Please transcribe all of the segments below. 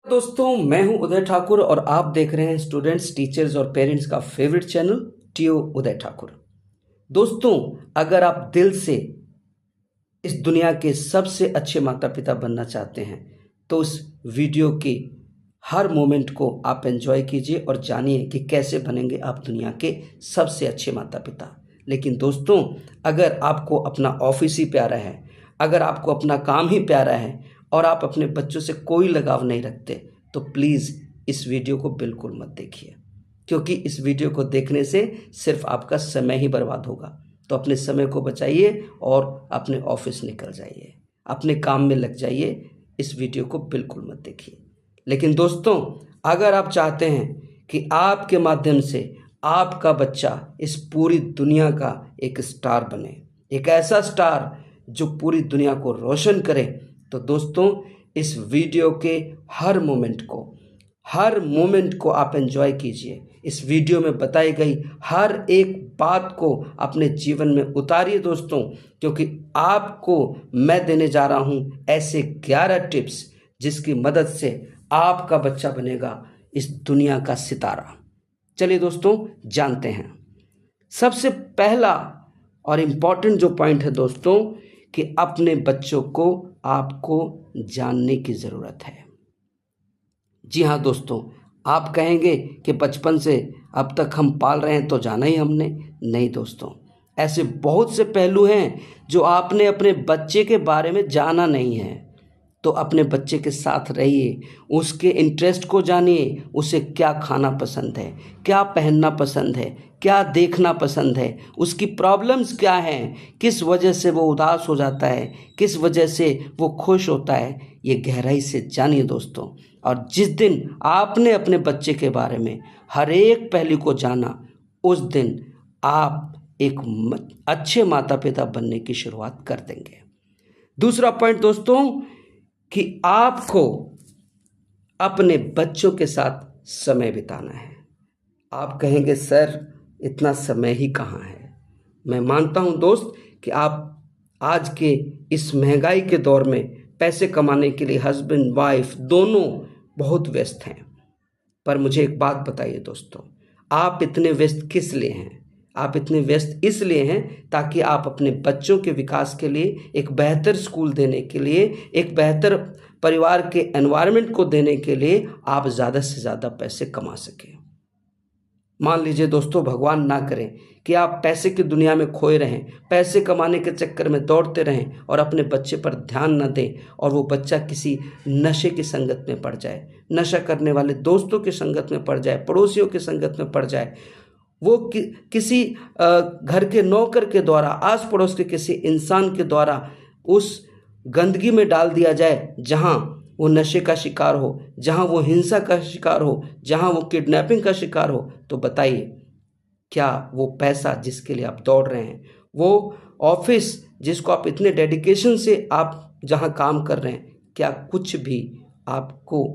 दोस्तों, मैं हूं उदय ठाकुर और आप देख रहे हैं स्टूडेंट्स, टीचर्स और पेरेंट्स का फेवरेट चैनल टीओ उदय ठाकुर। दोस्तों, अगर आप दिल से इस दुनिया के सबसे अच्छे माता पिता बनना चाहते हैं तो उस वीडियो के हर मोमेंट को आप एंजॉय कीजिए और जानिए कि कैसे बनेंगे आप दुनिया के सबसे अच्छे माता पिता। लेकिन दोस्तों, अगर आपको अपना ऑफिस ही प्यारा है, अगर आपको अपना काम ही प्यारा है और आप अपने बच्चों से कोई लगाव नहीं रखते, तो प्लीज़ इस वीडियो को बिल्कुल मत देखिए, क्योंकि इस वीडियो को देखने से सिर्फ आपका समय ही बर्बाद होगा। तो अपने समय को बचाइए और अपने ऑफिस निकल जाइए, अपने काम में लग जाइए। इस वीडियो को बिल्कुल मत देखिए। लेकिन दोस्तों, अगर आप चाहते हैं कि आपके माध्यम से आपका बच्चा इस पूरी दुनिया का एक स्टार बने, एक ऐसा स्टार जो पूरी दुनिया को रोशन करे, तो दोस्तों इस वीडियो के हर मोमेंट को आप एंजॉय कीजिए। इस वीडियो में बताई गई हर एक बात को अपने जीवन में उतारिए दोस्तों, क्योंकि आपको मैं देने जा रहा हूं ऐसे 11 टिप्स जिसकी मदद से आपका बच्चा बनेगा इस दुनिया का सितारा। चलिए दोस्तों, जानते हैं। सबसे पहला और इम्पॉर्टेंट जो पॉइंट है दोस्तों, कि अपने बच्चों को आपको जानने की ज़रूरत है। जी हाँ दोस्तों, आप कहेंगे कि बचपन से अब तक हम पाल रहे हैं तो जाना ही हमने। नहीं दोस्तों, ऐसे बहुत से पहलू हैं जो आपने अपने बच्चे के बारे में जाना नहीं है। तो अपने बच्चे के साथ रहिए, उसके इंटरेस्ट को जानिए, उसे क्या खाना पसंद है, क्या पहनना पसंद है, क्या देखना पसंद है, उसकी प्रॉब्लम्स क्या हैं, किस वजह से वो उदास हो जाता है, किस वजह से वो खुश होता है, ये गहराई से जानिए दोस्तों। और जिस दिन आपने अपने बच्चे के बारे में हर एक पहलू को जाना, उस दिन आप एक अच्छे माता पिता बनने की शुरुआत कर देंगे। दूसरा पॉइंट दोस्तों, कि आपको अपने बच्चों के साथ समय बिताना है। आप कहेंगे सर, इतना समय ही कहाँ है। मैं मानता हूँ दोस्त कि आप आज के इस महंगाई के दौर में पैसे कमाने के लिए हस्बैंड वाइफ दोनों बहुत व्यस्त हैं। पर मुझे एक बात बताइए दोस्तों, आप इतने व्यस्त किस लिए हैं? आप इतने व्यस्त इसलिए हैं ताकि आप अपने बच्चों के विकास के लिए, एक बेहतर स्कूल देने के लिए, एक बेहतर परिवार के एनवायरनमेंट को देने के लिए आप ज़्यादा से ज़्यादा पैसे कमा सकें। मान लीजिए दोस्तों, भगवान ना करें कि आप पैसे की दुनिया में खोए रहें, पैसे कमाने के चक्कर में दौड़ते रहें और अपने बच्चे पर ध्यान न दें और वो बच्चा किसी नशे की संगत में पड़ जाए, नशा करने वाले दोस्तों की संगत में पड़ जाए, पड़ोसियों की संगत में पड़ जाए, वो किसी घर के नौकर के द्वारा, आस पड़ोस के किसी इंसान के द्वारा उस गंदगी में डाल दिया जाए जहाँ वो नशे का शिकार हो, जहाँ वो हिंसा का शिकार हो, जहाँ वो किडनैपिंग का शिकार हो। तो बताइए, क्या वो पैसा जिसके लिए आप दौड़ रहे हैं, वो ऑफिस जिसको आप इतने डेडिकेशन से आप जहाँ काम कर रहे हैं, क्या कुछ भी आपको,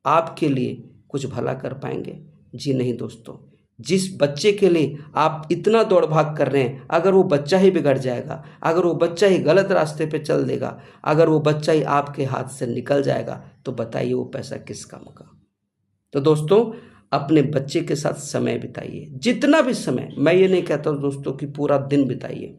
आपके लिए कुछ भला कर पाएंगे? जी नहीं दोस्तों। जिस बच्चे के लिए आप इतना दौड़ भाग कर रहे हैं, अगर वो बच्चा ही बिगड़ जाएगा, अगर वो बच्चा ही गलत रास्ते पे चल देगा, अगर वो बच्चा ही आपके हाथ से निकल जाएगा, तो बताइए वो पैसा किस काम का? तो दोस्तों, अपने बच्चे के साथ समय बिताइए, जितना भी समय। मैं ये नहीं कहता दोस्तों कि पूरा दिन बिताइए,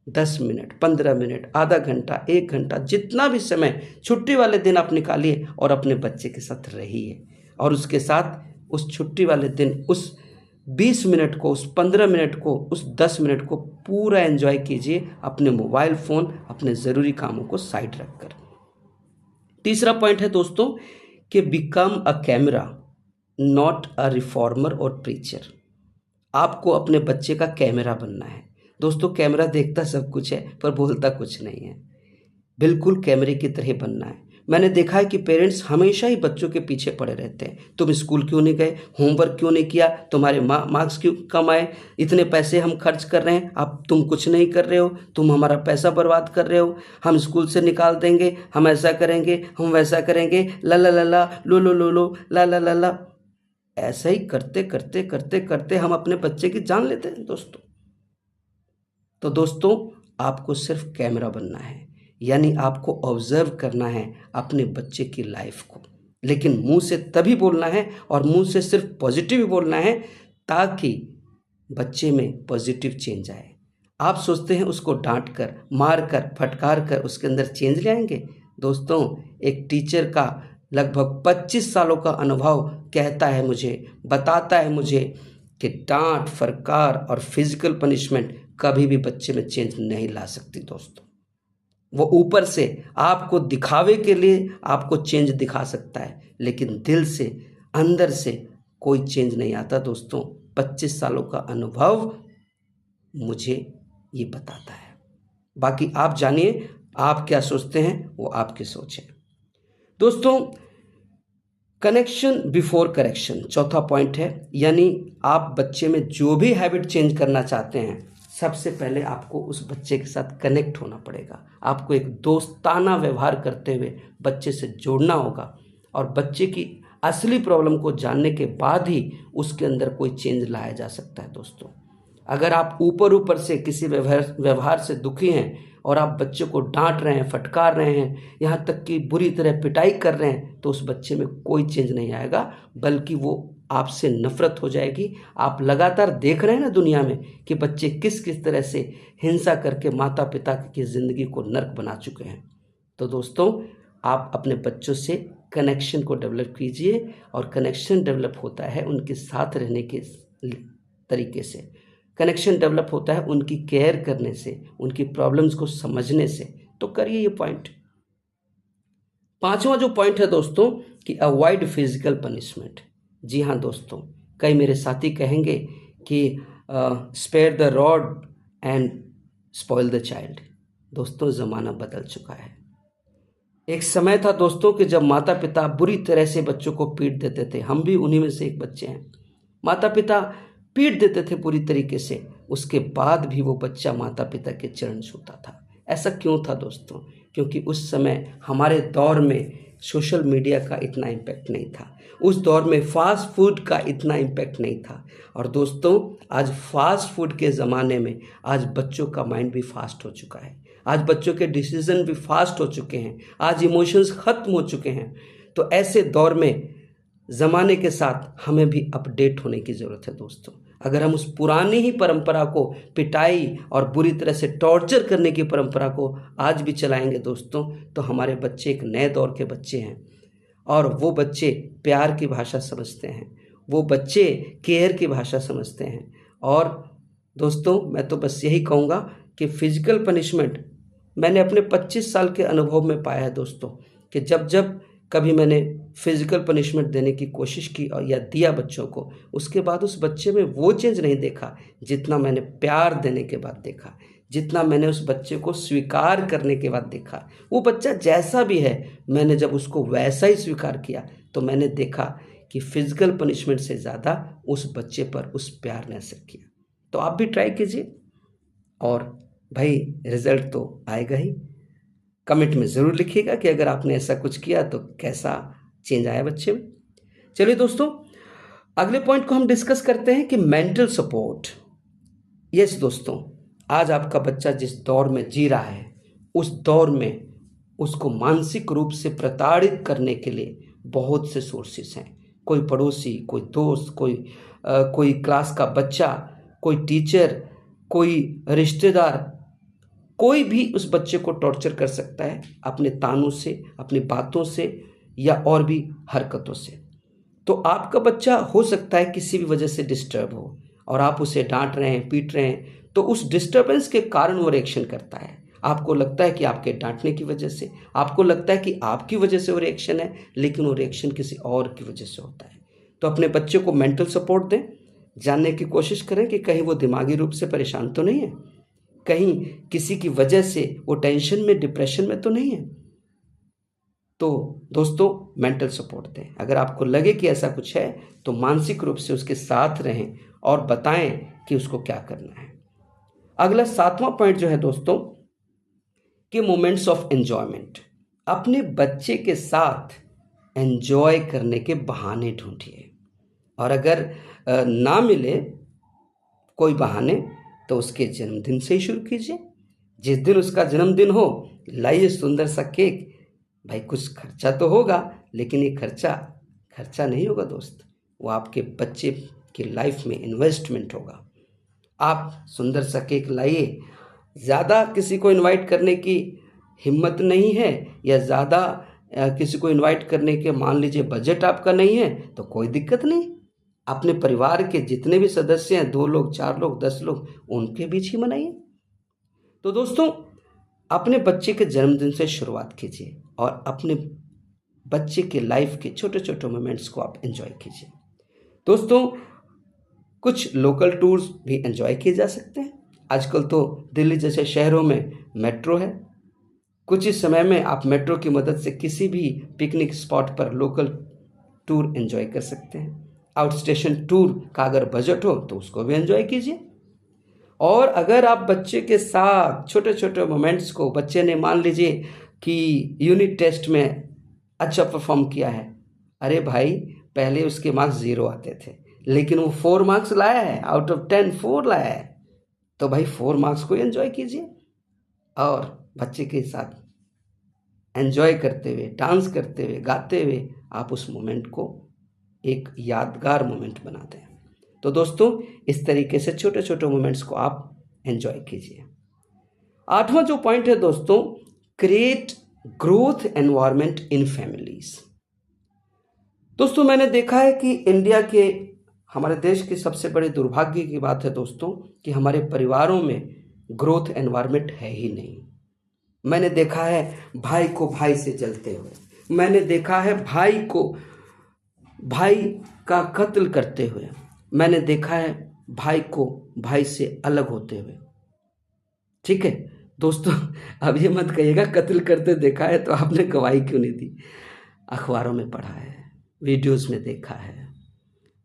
10 मिनट, 15 मिनट, आधा घंटा, 1 घंटा, जितना भी समय छुट्टी वाले दिन आप निकालिए और अपने बच्चे के साथ रहिए। और उसके साथ उस छुट्टी वाले दिन उस 20 मिनट को, उस 15 मिनट को, उस 10 मिनट को पूरा एंजॉय कीजिए, अपने मोबाइल फ़ोन, अपने ज़रूरी कामों को साइड रखकर। तीसरा पॉइंट है दोस्तों, कि become a camera not a reformer और प्रीचर। आपको अपने बच्चे का कैमरा बनना है दोस्तों। कैमरा देखता सब कुछ है पर बोलता कुछ नहीं है। बिल्कुल कैमरे की तरह बनना है। मैंने देखा है कि पेरेंट्स हमेशा ही बच्चों के पीछे पड़े रहते हैं। तुम स्कूल क्यों नहीं गए, होमवर्क क्यों नहीं किया, तुम्हारे मार्क्स क्यों कम आए, इतने पैसे हम खर्च कर रहे हैं, अब तुम कुछ नहीं कर रहे हो, तुम हमारा पैसा बर्बाद कर रहे हो, हम स्कूल से निकाल देंगे, हम ऐसा करेंगे, हम वैसा करेंगे, ला ला ला ला, लो लो लो लो, ला ला ला ला। ऐसा ही करते करते करते करते हम अपने बच्चे की जान लेते हैं दोस्तों। तो दोस्तों, आपको सिर्फ कैमरा बनना है। यानी आपको ऑब्जर्व करना है अपने बच्चे की लाइफ को, लेकिन मुंह से तभी बोलना है और मुंह से सिर्फ पॉजिटिव ही बोलना है ताकि बच्चे में पॉजिटिव चेंज आए। आप सोचते हैं उसको डांट कर, मार कर, फटकार कर उसके अंदर चेंज ले आएंगे? दोस्तों, एक टीचर का लगभग 25 सालों का अनुभव कहता है मुझे, बताता है मुझे कि डांट, फटकार और फिजिकल पनिशमेंट कभी भी बच्चे में चेंज नहीं ला सकती दोस्तों। वो ऊपर से आपको दिखावे के लिए आपको चेंज दिखा सकता है, लेकिन दिल से, अंदर से कोई चेंज नहीं आता दोस्तों। 25 सालों का अनुभव मुझे ये बताता है। बाकी आप जानिए, आप क्या सोचते हैं वो आपकी सोच है। दोस्तों, कनेक्शन बिफोर करेक्शन चौथा पॉइंट है, यानी आप बच्चे में जो भी हैबिट चेंज करना चाहते हैं, सबसे पहले आपको उस बच्चे के साथ कनेक्ट होना पड़ेगा। आपको एक दोस्ताना व्यवहार करते हुए बच्चे से जोड़ना होगा और बच्चे की असली प्रॉब्लम को जानने के बाद ही उसके अंदर कोई चेंज लाया जा सकता है दोस्तों। अगर आप ऊपर ऊपर से किसी व्यवहार से दुखी हैं और आप बच्चे को डांट रहे हैं, फटकार रहे हैं, यहाँ तक कि बुरी तरह पिटाई कर रहे हैं, तो उस बच्चे में कोई चेंज नहीं आएगा, बल्कि वो आपसे नफरत हो जाएगी। आप लगातार देख रहे हैं ना दुनिया में कि बच्चे किस किस तरह से हिंसा करके माता पिता की ज़िंदगी को नर्क बना चुके हैं। तो दोस्तों, आप अपने बच्चों से कनेक्शन को डेवलप कीजिए, और कनेक्शन डेवलप होता है उनके साथ रहने के तरीके से। कनेक्शन डेवलप होता है उनकी केयर करने से, उनकी प्रॉब्लम्स को समझने से। तो करिए ये पॉइंट। पांचवा जो पॉइंट है दोस्तों कि अवॉइड फिजिकल पनिशमेंट। जी हाँ दोस्तों, कई मेरे साथी कहेंगे कि spare the rod and spoil the child. दोस्तों, ज़माना बदल चुका है। एक समय था दोस्तों कि जब माता पिता बुरी तरह से बच्चों को पीट देते थे। हम भी उन्हीं में से एक बच्चे हैं। माता पिता पीट देते थे पूरी तरीके से, उसके बाद भी वो बच्चा माता पिता के चरण छूता था। ऐसा क्यों था दोस्तों? क्योंकि उस समय हमारे दौर में सोशल मीडिया का इतना इम्पैक्ट नहीं था, उस दौर में फास्ट फूड का इतना इम्पैक्ट नहीं था। और दोस्तों, आज फास्ट फूड के ज़माने में आज बच्चों का माइंड भी फास्ट हो चुका है, आज बच्चों के डिसीजन भी फास्ट हो चुके हैं, आज इमोशंस ख़त्म हो चुके हैं। तो ऐसे दौर में ज़माने के साथ हमें भी अपडेट होने की ज़रूरत है दोस्तों। अगर हम उस पुरानी ही परंपरा को, पिटाई और बुरी तरह से टॉर्चर करने की परंपरा को आज भी चलाएंगे दोस्तों, तो हमारे बच्चे एक नए दौर के बच्चे हैं, और वो बच्चे प्यार की भाषा समझते हैं, वो बच्चे केयर की भाषा समझते हैं। और दोस्तों, मैं तो बस यही कहूँगा कि फिजिकल पनिशमेंट मैंने अपने 25 साल के अनुभव में पाया है दोस्तों, कि जब जब कभी मैंने फिजिकल पनिशमेंट देने की कोशिश की और या दिया बच्चों को, उसके बाद उस बच्चे में वो चेंज नहीं देखा जितना मैंने प्यार देने के बाद देखा, जितना मैंने उस बच्चे को स्वीकार करने के बाद देखा। वो बच्चा जैसा भी है, मैंने जब उसको वैसा ही स्वीकार किया, तो मैंने देखा कि फिजिकल पनिशमेंट से ज़्यादा उस बच्चे पर उस प्यार ने असर किया। तो आप भी ट्राई कीजिए, और भाई रिज़ल्ट तो आएगा ही। कमेंट में ज़रूर लिखिएगा कि अगर आपने ऐसा कुछ किया तो कैसा चेंज आया बच्चे में। चलिए दोस्तों, अगले पॉइंट को हम डिस्कस करते हैं कि मेंटल सपोर्ट। यस दोस्तों, आज आपका बच्चा जिस दौर में जी रहा है, उस दौर में उसको मानसिक रूप से प्रताड़ित करने के लिए बहुत से सोर्सेस हैं। कोई पड़ोसी, कोई दोस्त, कोई क्लास का बच्चा, कोई टीचर, कोई रिश्तेदार, कोई भी उस बच्चे को टॉर्चर कर सकता है अपने तानों से, अपनी बातों से, या और भी हरकतों से। तो आपका बच्चा हो सकता है किसी भी वजह से डिस्टर्ब हो, और आप उसे डांट रहे हैं, पीट रहे हैं, तो उस डिस्टर्बेंस के कारण वो रिएक्शन करता है। आपको लगता है कि आपके डांटने की वजह से, आपको लगता है कि आपकी वजह से वो रिएक्शन है, लेकिन वो रिएक्शन किसी और की वजह से होता है। तो अपने बच्चे को मेंटल सपोर्ट दें, जानने की कोशिश करें कि कहीं वो दिमागी रूप से परेशान तो नहीं है, कहीं किसी की वजह से वो टेंशन में, डिप्रेशन में तो नहीं है। तो दोस्तों, मेंटल सपोर्ट दें। अगर आपको लगे कि ऐसा कुछ है, तो मानसिक रूप से उसके साथ रहें और बताएं कि उसको क्या करना है। अगला 7वां पॉइंट जो है दोस्तों कि मोमेंट्स ऑफ एंजॉयमेंट। अपने बच्चे के साथ एंजॉय करने के बहाने ढूंढिए, और अगर ना मिले कोई बहाने, तो उसके जन्मदिन से ही शुरू कीजिए। जिस दिन उसका जन्मदिन हो लाइए सुंदर सा केक। भाई कुछ खर्चा तो होगा, लेकिन ये खर्चा नहीं होगा दोस्त, वो आपके बच्चे की लाइफ में इन्वेस्टमेंट होगा। आप सुंदर सा केक लाइए। ज़्यादा किसी को इनवाइट करने की हिम्मत नहीं है या ज़्यादा किसी को इनवाइट करने के मान लीजिए बजट आपका नहीं है तो कोई दिक्कत नहीं, अपने परिवार के जितने भी सदस्य हैं, 2 लोग, 4 लोग, 10 लोग, उनके बीच ही मनाइए। तो दोस्तों, अपने बच्चे के जन्मदिन से शुरुआत कीजिए और अपने बच्चे के लाइफ के छोटे छोटे मोमेंट्स को आप एंजॉय कीजिए। दोस्तों, कुछ लोकल टूर्स भी एंजॉय किए जा सकते हैं। आजकल तो दिल्ली जैसे शहरों में मेट्रो है। कुछ ही समय में आप मेट्रो की मदद से किसी भी पिकनिक स्पॉट पर लोकल टूर एंजॉय कर सकते हैं। आउट स्टेशन टूर का अगर बजट हो तो उसको भी एंजॉय कीजिए। और अगर आप बच्चे के साथ छोटे छोटे मोमेंट्स को, बच्चे ने मान लीजिए कि यूनिट टेस्ट में अच्छा परफॉर्म किया है, अरे भाई पहले उसके मार्क्स 0 आते थे, लेकिन वो 4 मार्क्स लाया है, आउट ऑफ 10 4 लाया है, तो भाई 4 मार्क्स को एंजॉय कीजिए और बच्चे के साथ एंजॉय करते हुए, डांस करते हुए, गाते हुए आप उस मोमेंट को एक यादगार मोमेंट बनाते हैं। तो दोस्तों, इस तरीके से छोटे छोटे मोमेंट्स को आप एंजॉय कीजिए। 8वां जो पॉइंट है दोस्तों, create growth environment in families. दोस्तों, मैंने देखा है कि इंडिया के, हमारे देश की सबसे बड़ी दुर्भाग्य की बात है दोस्तों कि हमारे परिवारों में ग्रोथ एनवायरनमेंट है ही नहीं। मैंने देखा है भाई को भाई से जलते हुए, मैंने देखा है भाई को भाई का कत्ल करते हुए, मैंने देखा है भाई को भाई से अलग होते हुए। ठीक है दोस्तों, अब ये मत कहिएगा कत्ल करते देखा है तो आपने गवाही क्यों नहीं दी। अखबारों में पढ़ा है, वीडियोस में देखा है,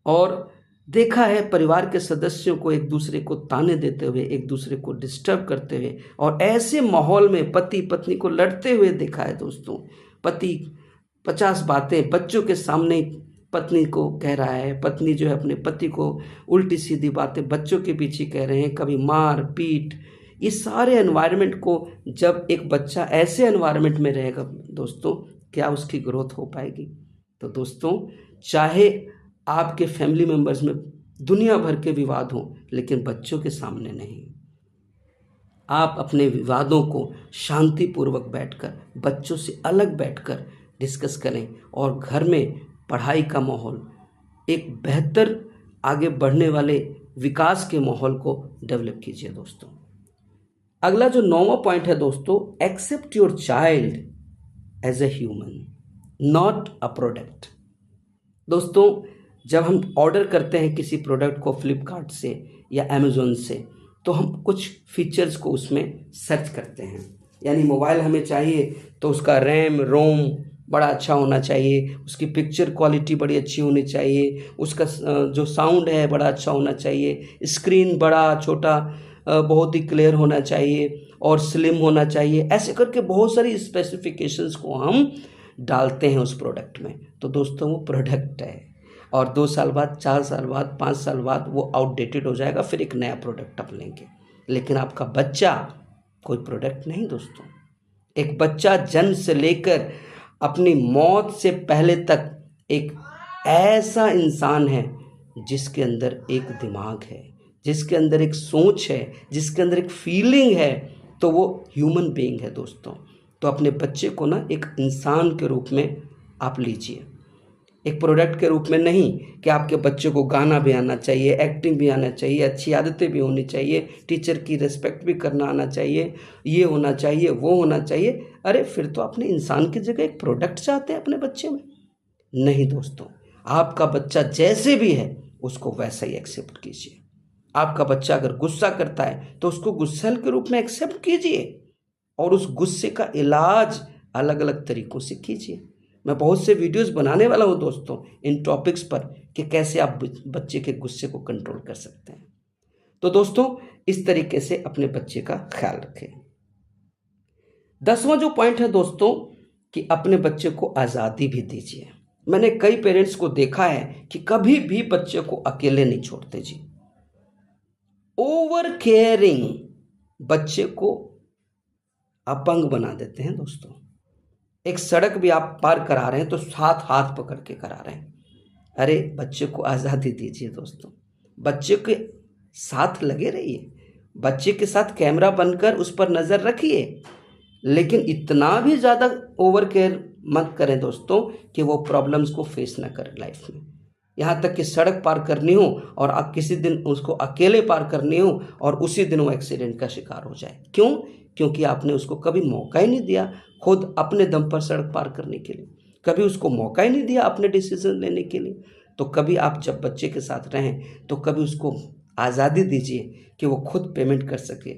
और देखा है परिवार के सदस्यों को एक दूसरे को ताने देते हुए, एक दूसरे को डिस्टर्ब करते हुए, और ऐसे माहौल में पति पत्नी को लड़ते हुए देखा है दोस्तों। पति 50 बातें बच्चों के सामने पत्नी को कह रहा है, पत्नी जो है अपने पति को उल्टी सीधी बातें बच्चों के पीछे कह रहे हैं, कभी मार पीट। इस सारे एनवायरनमेंट को जब एक बच्चा ऐसे एनवायरनमेंट में रहेगा दोस्तों, क्या उसकी ग्रोथ हो पाएगी? तो दोस्तों, चाहे आपके फैमिली मेंबर्स में दुनिया भर के विवाद हों, लेकिन बच्चों के सामने नहीं। आप अपने विवादों को शांतिपूर्वक बैठकर, बच्चों से अलग बैठकर डिस्कस करें और घर में पढ़ाई का माहौल, एक बेहतर आगे बढ़ने वाले विकास के माहौल को डेवलप कीजिए दोस्तों। अगला जो 9वां पॉइंट है दोस्तों, accept your child as a human, not a product. दोस्तों, जब हम ऑर्डर करते हैं किसी प्रोडक्ट को फ्लिपकार्ट से या अमेज़ोन से, तो हम कुछ फीचर्स को उसमें सर्च करते हैं। यानी मोबाइल हमें चाहिए तो उसका रैम रोम बड़ा अच्छा होना चाहिए, उसकी पिक्चर क्वालिटी बड़ी अच्छी होनी चाहिए, उसका जो साउंड है बड़ा अच्छा होना चाहिए, स्क्रीन बड़ा छोटा बहुत ही क्लियर होना चाहिए और स्लिम होना चाहिए। ऐसे करके बहुत सारी स्पेसिफिकेशंस को हम डालते हैं उस प्रोडक्ट में। तो दोस्तों, वो प्रोडक्ट है और 2 साल बाद, 4 साल बाद, 5 साल बाद वो आउटडेटेड हो जाएगा, फिर एक नया प्रोडक्ट आप लेंगे। लेकिन आपका बच्चा कोई प्रोडक्ट नहीं दोस्तों। एक बच्चा जन्म से लेकर अपनी मौत से पहले तक एक ऐसा इंसान है जिसके अंदर एक दिमाग है, जिसके अंदर एक सोच है, जिसके अंदर एक फीलिंग है, तो वो ह्यूमन बीइंग है दोस्तों। तो अपने बच्चे को ना एक इंसान के रूप में आप लीजिए, एक प्रोडक्ट के रूप में नहीं कि आपके बच्चे को गाना भी आना चाहिए, एक्टिंग भी आना चाहिए, अच्छी आदतें भी होनी चाहिए, टीचर की रिस्पेक्ट भी करना आना चाहिए, ये होना चाहिए, वो होना चाहिए। अरे फिर तो अपने इंसान की जगह एक प्रोडक्ट चाहते हैं अपने बच्चे में। नहीं दोस्तों, आपका बच्चा जैसे भी है उसको वैसा ही एक्सेप्ट कीजिए। आपका बच्चा अगर गुस्सा करता है तो उसको गुस्सैल के रूप में एक्सेप्ट कीजिए और उस गुस्से का इलाज अलग अलग तरीक़ों से कीजिए। मैं बहुत से वीडियोस बनाने वाला हूं दोस्तों इन टॉपिक्स पर कि कैसे आप बच्चे के गुस्से को कंट्रोल कर सकते हैं। तो दोस्तों, इस तरीके से अपने बच्चे का ख्याल रखें। 10वां जो पॉइंट है दोस्तों, कि अपने बच्चे को आज़ादी भी दीजिए। मैंने कई पेरेंट्स को देखा है कि कभी भी बच्चे को अकेले नहीं छोड़ते जी। ओवर केयरिंग बच्चे को अपंग बना देते हैं दोस्तों। एक सड़क भी आप पार करा रहे हैं तो साथ हाथ पकड़ के करा रहे हैं। अरे बच्चे को आज़ादी दीजिए दोस्तों, बच्चे के साथ लगे रहिए, बच्चे के साथ कैमरा बनकर उस पर नज़र रखिए, लेकिन इतना भी ज़्यादा ओवर केयर मत करें दोस्तों कि वो प्रॉब्लम्स को फेस ना करें लाइफ में। यहाँ तक कि सड़क पार करनी हो और आप किसी दिन उसको अकेले पार करनी हो और उसी दिन वो एक्सीडेंट का शिकार हो जाए। क्यों? क्योंकि आपने उसको कभी मौका ही नहीं दिया खुद अपने दम पर सड़क पार करने के लिए, कभी उसको मौका ही नहीं दिया अपने डिसीजन लेने के लिए। तो कभी आप जब बच्चे के साथ रहें तो कभी उसको आज़ादी दीजिए कि वो खुद पेमेंट कर सके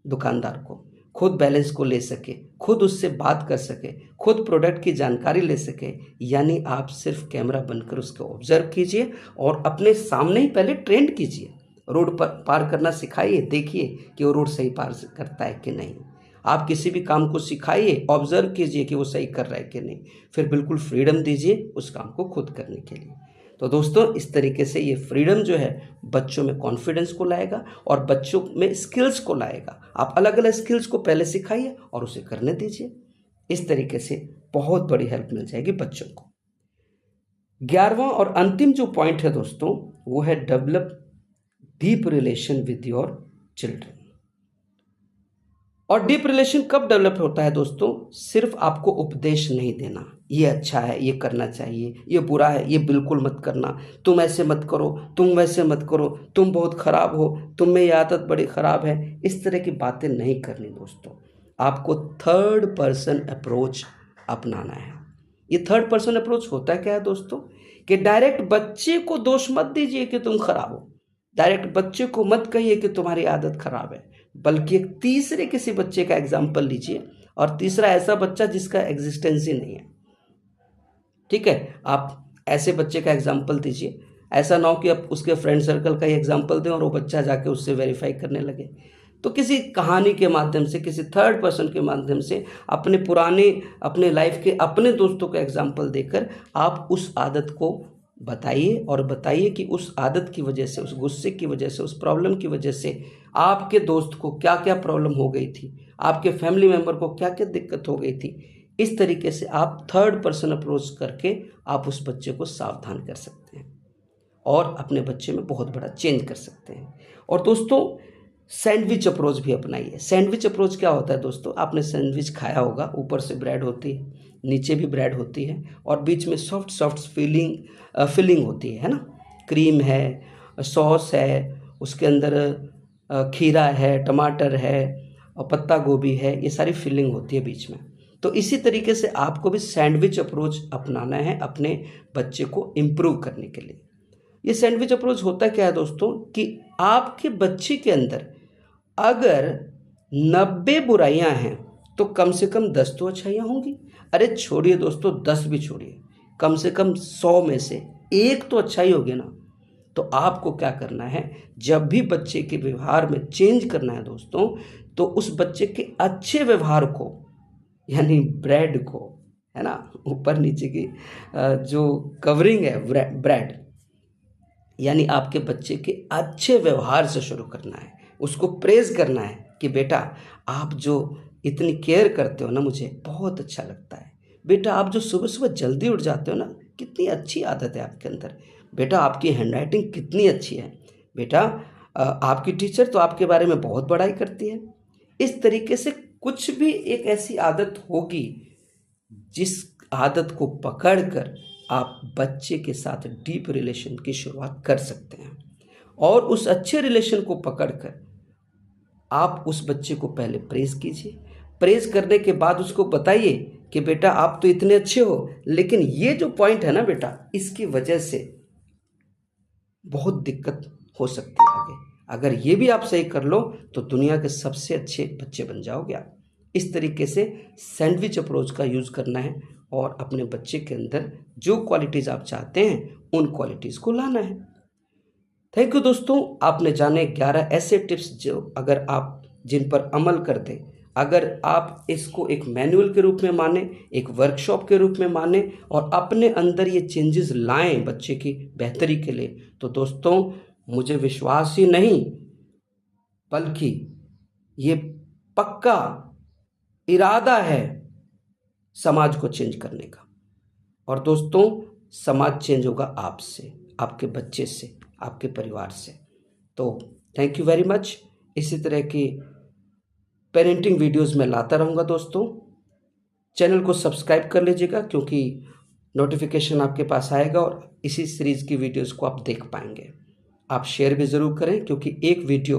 दुकानदार को, खुद बैलेंस को ले सके, खुद उससे बात कर सके, खुद प्रोडक्ट की जानकारी ले सके। यानी आप सिर्फ कैमरा बनकर उसको ऑब्जर्व कीजिए और अपने सामने ही पहले ट्रेंड कीजिए, रोड पर पार करना सिखाइए, देखिए कि वो रोड सही पार करता है कि नहीं। आप किसी भी काम को सिखाइए, ऑब्जर्व कीजिए कि वो सही कर रहा है कि नहीं, फिर बिल्कुल फ्रीडम दीजिए उस काम को खुद करने के लिए। तो दोस्तों इस तरीके से ये फ्रीडम जो है बच्चों में कॉन्फिडेंस को लाएगा और बच्चों में स्किल्स को लाएगा। आप अलग अलग स्किल्स को पहले सिखाइए और उसे करने दीजिए। इस तरीके से बहुत बड़ी हेल्प मिल जाएगी बच्चों को। 11वां और अंतिम जो पॉइंट है दोस्तों वो है develop deep relation with your children. और डीप रिलेशन कब डेवलप होता है दोस्तों? सिर्फ आपको उपदेश नहीं देना, ये अच्छा है, ये करना चाहिए, ये बुरा है, ये बिल्कुल मत करना, तुम ऐसे मत करो, तुम वैसे मत करो, तुम बहुत खराब हो, तुम में ये आदत बड़ी खराब है, इस तरह की बातें नहीं करनी दोस्तों। आपको थर्ड पर्सन अप्रोच अपनाना है। ये थर्ड पर्सन अप्रोच होता क्या है दोस्तों कि डायरेक्ट बच्चे को दोष मत दीजिए कि तुम खराब हो, डायरेक्ट बच्चे को मत कहिए कि तुम्हारी आदत खराब है, बल्कि एक तीसरे किसी बच्चे का एग्जाम्पल लीजिए, और तीसरा ऐसा बच्चा जिसका एग्जिस्टेंस ही नहीं है। ठीक है, आप ऐसे बच्चे का एग्जाम्पल दीजिए, ऐसा ना हो कि आप उसके फ्रेंड सर्कल का ही एग्जाम्पल दें और वो बच्चा जाके उससे वेरीफाई करने लगे। तो किसी कहानी के माध्यम से, किसी थर्ड पर्सन के माध्यम से अपने पुराने, अपने लाइफ के अपने दोस्तों का एग्जाम्पल देकर आप उस आदत को बताइए और बताइए कि उस आदत की वजह से, उस गुस्से की वजह से, उस प्रॉब्लम की वजह से आपके दोस्त को क्या क्या प्रॉब्लम हो गई थी, आपके फैमिली मेम्बर को क्या क्या दिक्कत हो गई थी। इस तरीके से आप थर्ड पर्सन अप्रोच करके आप उस बच्चे को सावधान कर सकते हैं और अपने बच्चे में बहुत बड़ा चेंज कर सकते हैं। और दोस्तों सैंडविच अप्रोच भी अपनाइए। सैंडविच अप्रोच क्या होता है दोस्तों? आपने सैंडविच खाया होगा, ऊपर से ब्रेड होती है, नीचे भी ब्रेड होती है और बीच में सॉफ्ट सॉफ्ट फिलिंग होती है ना, क्रीम है, सॉस है, उसके अंदर खीरा है, टमाटर है और पत्ता गोभी है, ये सारी फिलिंग होती है बीच में। तो इसी तरीके से आपको भी सैंडविच अप्रोच अपनाना है अपने बच्चे को इम्प्रूव करने के लिए। ये सैंडविच अप्रोच होता क्या है दोस्तों कि आपके बच्चे के अंदर अगर 90 बुराइयां हैं तो कम से कम 10 तो अच्छाइयाँ होंगी। अरे छोड़िए दोस्तों, 10 भी छोड़िए, कम से कम 100 में से एक तो अच्छाई होगी ना। तो आपको क्या करना है, जब भी बच्चे के व्यवहार में चेंज करना है दोस्तों, तो उस बच्चे के अच्छे व्यवहार को, यानी ब्रेड को, है ना, ऊपर नीचे की जो कवरिंग है ब्रेड, यानी आपके बच्चे के अच्छे व्यवहार से शुरू करना है, उसको प्रेज करना है कि बेटा आप जो इतनी केयर करते हो ना, मुझे बहुत अच्छा लगता है। बेटा आप जो सुबह सुबह जल्दी उठ जाते हो ना, कितनी अच्छी आदत है आपके अंदर। बेटा आपकी हैंडराइटिंग कितनी अच्छी है। बेटा आपकी टीचर तो आपके बारे में बहुत बड़ाई करती है। इस तरीके से कुछ भी एक ऐसी आदत होगी जिस आदत को पकड़कर आप बच्चे के साथ डीप रिलेशन की शुरुआत कर सकते हैं। और उस अच्छे रिलेशन को पकड़कर आप उस बच्चे को पहले प्रेज कीजिए। प्रेज करने के बाद उसको बताइए कि बेटा आप तो इतने अच्छे हो, लेकिन ये जो पॉइंट है ना बेटा, इसकी वजह से बहुत दिक्कत हो सकती है आगे। अगर ये भी आप सही कर लो तो दुनिया के सबसे अच्छे बच्चे बन जाओगे आप। इस तरीके से सैंडविच अप्रोच का यूज़ करना है और अपने बच्चे के अंदर जो क्वालिटीज़ आप चाहते हैं उन क्वालिटीज़ को लाना है। थैंक यू दोस्तों, आपने जाने 11 ऐसे टिप्स जो अगर आप जिन पर अमल कर दें, अगर आप इसको एक मैनुअल के रूप में माने, एक वर्कशॉप के रूप में माने और अपने अंदर ये चेंजेस लाएं बच्चे की बेहतरी के लिए, तो दोस्तों मुझे विश्वास ही नहीं बल्कि ये पक्का इरादा है समाज को चेंज करने का। और दोस्तों, समाज चेंज होगा आपसे, आपके बच्चे से, आपके परिवार से। तो थैंक यू वेरी मच। इसी तरह की पेरेंटिंग वीडियोस मैं लाता रहूँगा दोस्तों। चैनल को सब्सक्राइब कर लीजिएगा, क्योंकि नोटिफिकेशन आपके पास आएगा और इसी सीरीज़ की वीडियोस को आप देख पाएंगे। आप शेयर भी ज़रूर करें, क्योंकि एक वीडियो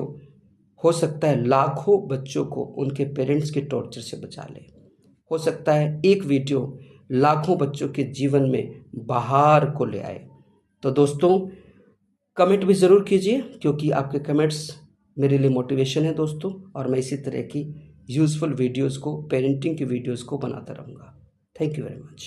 हो सकता है लाखों बच्चों को उनके पेरेंट्स के टॉर्चर से बचा ले। हो सकता है एक वीडियो लाखों बच्चों के जीवन में बहार को ले आए। तो दोस्तों, कमेंट भी ज़रूर कीजिए, क्योंकि आपके कमेंट्स मेरे लिए मोटिवेशन है दोस्तों। और मैं इसी तरह की यूज़फुल वीडियोस को, पेरेंटिंग की वीडियोस को बनाता रहूँगा। Thank you very much.